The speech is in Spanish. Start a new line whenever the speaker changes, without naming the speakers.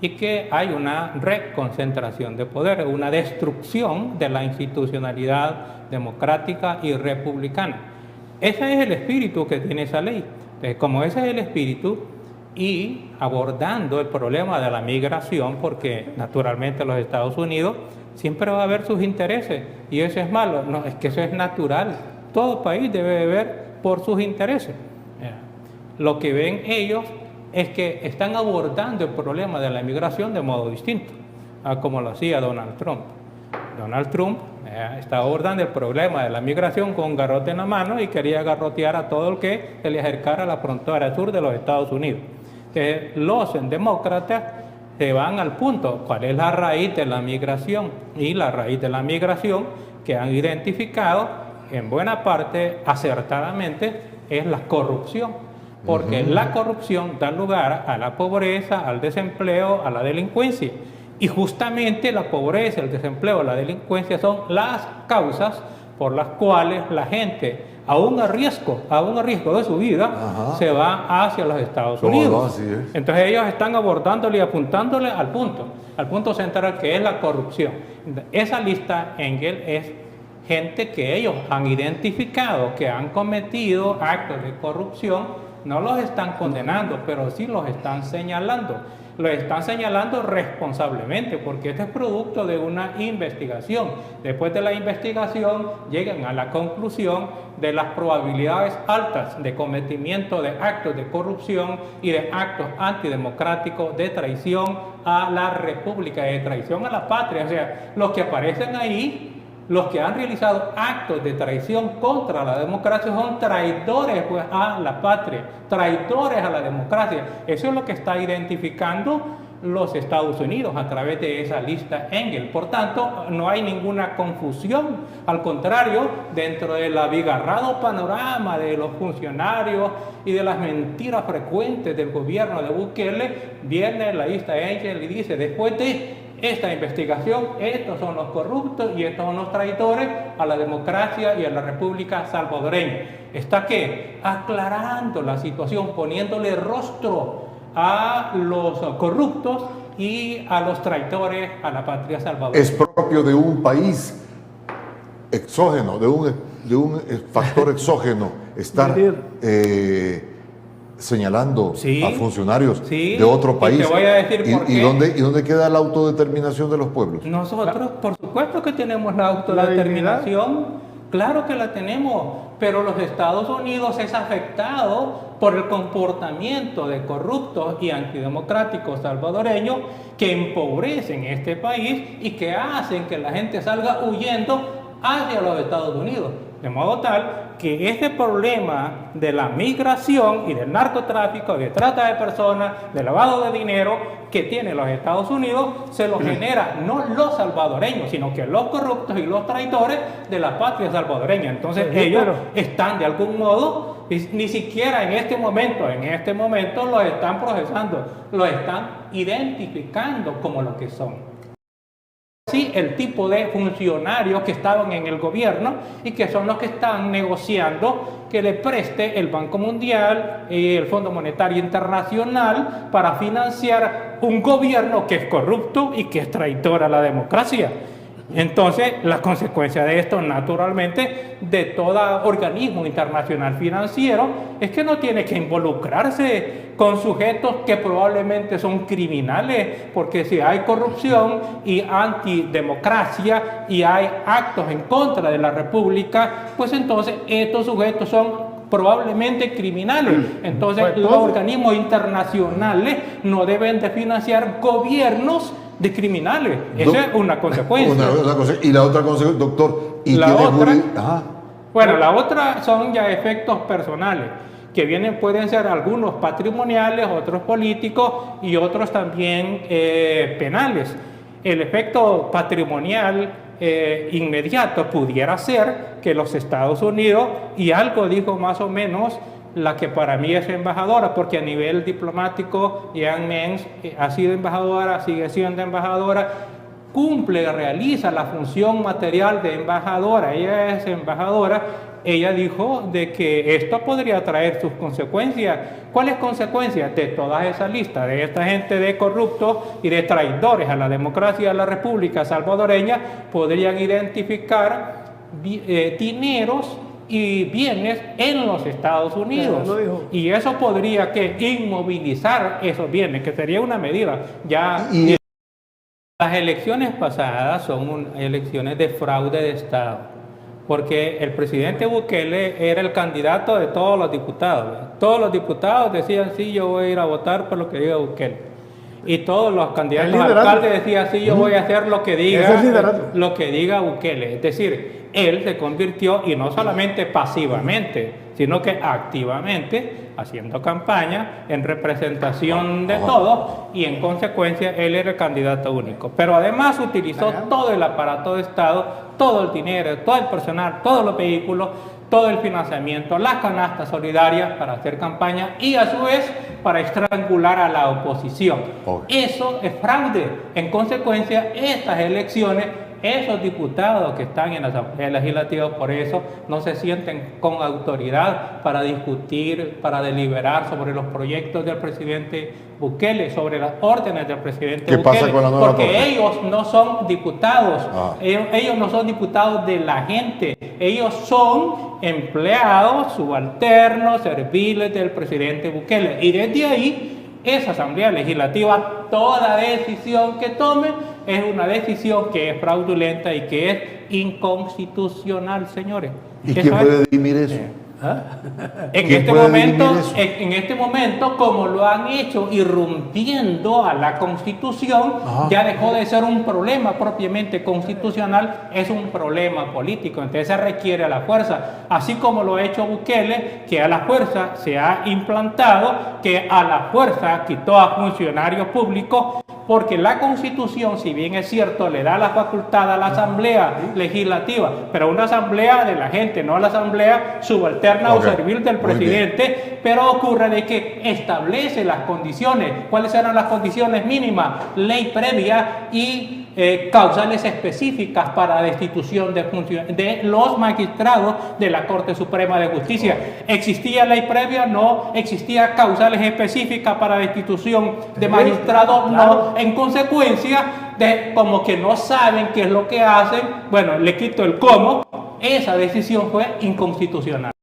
y que hay una reconcentración de poder, una destrucción de la institucionalidad democrática y republicana. Ese es el espíritu que tiene esa ley. Entonces, como ese es el espíritu, y abordando el problema de la migración, porque naturalmente los Estados Unidos siempre va a haber sus intereses, y eso es malo, no, es que eso es natural. Todo país debe ver por sus intereses. Lo que ven ellos es que están abordando el problema de la inmigración de modo distinto a como lo hacía Donald Trump. Donald Trump está abordando el problema de la migración con un garrote en la mano y quería garrotear a todo el que se le acercara a la frontera sur de los Estados Unidos. Los demócratas se van al punto, ¿cuál es la raíz de la migración? Y la raíz de la migración que han identificado en buena parte acertadamente es la corrupción. Porque la corrupción da lugar a la pobreza, al desempleo, a la delincuencia. Y justamente la pobreza, el desempleo, la delincuencia son las causas por las cuales la gente, aún a riesgo de su vida, se va hacia los Estados Unidos. Entonces ellos están abordándole y apuntándole al punto central, que es la corrupción. Esa lista, Engel, es gente que ellos han identificado, que han cometido actos de corrupción. No los están condenando, pero sí los están señalando. Los están señalando responsablemente, porque este es producto de una investigación. Después de la investigación llegan a la conclusión de las probabilidades altas de cometimiento de actos de corrupción y de actos antidemocráticos, de traición a la república, de traición a la patria. O sea, los que aparecen ahí, los que han realizado actos de traición contra la democracia, son traidores pues, a la patria, traidores a la democracia. Eso es lo que está identificando los Estados Unidos a través de esa lista Engel. Por tanto, no hay ninguna confusión. Al contrario, dentro del abigarrado panorama de los funcionarios y de las mentiras frecuentes del gobierno de Bukele, viene la lista Engel y dice, después de esta investigación, estos son los corruptos y estos son los traidores a la democracia y a la república salvadoreña. Está que aclarando la situación, poniéndole rostro a los corruptos y a los traidores a la patria salvadoreña.
Es propio de un país exógeno, de un factor exógeno, estar señalando a funcionarios de otro país.
Te voy a decir por qué.
¿Y dónde queda la autodeterminación de los pueblos?
Nosotros, por supuesto que tenemos la autodeterminación, claro que la tenemos, pero los Estados Unidos es afectado por el comportamiento de corruptos y antidemocráticos salvadoreños que empobrecen este país y que hacen que la gente salga huyendo hacia los Estados Unidos. De modo tal que este problema de la migración y del narcotráfico, de trata de personas, de lavado de dinero que tiene los Estados Unidos, se lo genera no los salvadoreños, sino que los corruptos y los traidores de la patria salvadoreña. Entonces ellos están de algún modo, ni siquiera en este momento los están procesando, los están identificando como lo que son. Sí, el tipo de funcionarios que estaban en el gobierno y que son los que están negociando que le preste el Banco Mundial y el Fondo Monetario Internacional para financiar un gobierno que es corrupto y que es traidor a la democracia. Entonces, la consecuencia de esto, naturalmente, de todo organismo internacional financiero, es que no tiene que involucrarse con sujetos que probablemente son criminales, porque si hay corrupción y antidemocracia y hay actos en contra de la República, pues entonces estos sujetos son probablemente criminales. Entonces, los organismos internacionales no deben de financiar gobiernos de criminales. Esa es una consecuencia.
Y la otra consecuencia, doctor,
la otra son ya efectos personales, que pueden ser algunos patrimoniales, otros políticos y otros también penales. El efecto patrimonial inmediato pudiera ser que los Estados Unidos, y algo dijo más o menos la que para mí es embajadora, porque a nivel diplomático Jean Mens ha sido embajadora, sigue siendo embajadora, cumple, realiza la función material de embajadora. Ella es embajadora. Ella dijo de que esto podría traer sus consecuencias. ¿Cuáles consecuencias? De toda esa lista, de esta gente de corruptos y de traidores a la democracia y a la república salvadoreña, podrían identificar dineros y bienes en los Estados Unidos. Y eso podría que inmovilizar esos bienes, que sería una medida ya... Las elecciones pasadas son elecciones de fraude de Estado, porque el presidente Bukele era el candidato de todos los diputados. Todos los diputados decían, sí, yo voy a ir a votar por lo que diga Bukele. Y todos los candidatos a alcalde decían, sí, yo voy a hacer lo que diga Bukele. Es decir, él se convirtió, y no solamente pasivamente, sino que activamente, haciendo campaña en representación de todos, y en consecuencia él era el candidato único. Pero además utilizó todo el aparato de Estado, todo el dinero, todo el personal, todos los vehículos, todo el financiamiento, las canastas solidarias para hacer campaña y a su vez para estrangular a la oposición. Eso es fraude. En consecuencia, estas elecciones, esos diputados que están en la Asamblea Legislativa, por eso no se sienten con autoridad para discutir, para deliberar sobre los proyectos del presidente Bukele, sobre las órdenes del presidente Bukele,
pasa con la nueva
porque
propuesta?
ellos no son diputados, ellos no son diputados de la gente, ellos son empleados subalternos, serviles del presidente Bukele, y desde ahí esa Asamblea Legislativa, toda decisión que tome es una decisión que es fraudulenta y que es inconstitucional, señores.
¿Y quién puede dirimir eso?
En este momento, como lo han hecho irrumpiendo a la Constitución, ya dejó de ser un problema propiamente constitucional, es un problema político. Entonces se requiere a la fuerza, así como lo ha hecho Bukele, que a la fuerza se ha implantado, que a la fuerza quitó a funcionarios públicos, porque la Constitución, si bien es cierto, le da la facultad a la Asamblea Legislativa, pero una asamblea de la gente, no la asamblea subalterna o servil del presidente, pero ocurre de que establece las condiciones. ¿Cuáles eran las condiciones mínimas? Ley previa y causales específicas para destitución de los magistrados de la Corte Suprema de Justicia. ¿Existía ley previa? No. ¿Existía causales específicas para destitución de magistrados? No. En consecuencia, como que no saben qué es lo que hacen, bueno, le quito el cómo, esa decisión fue inconstitucional.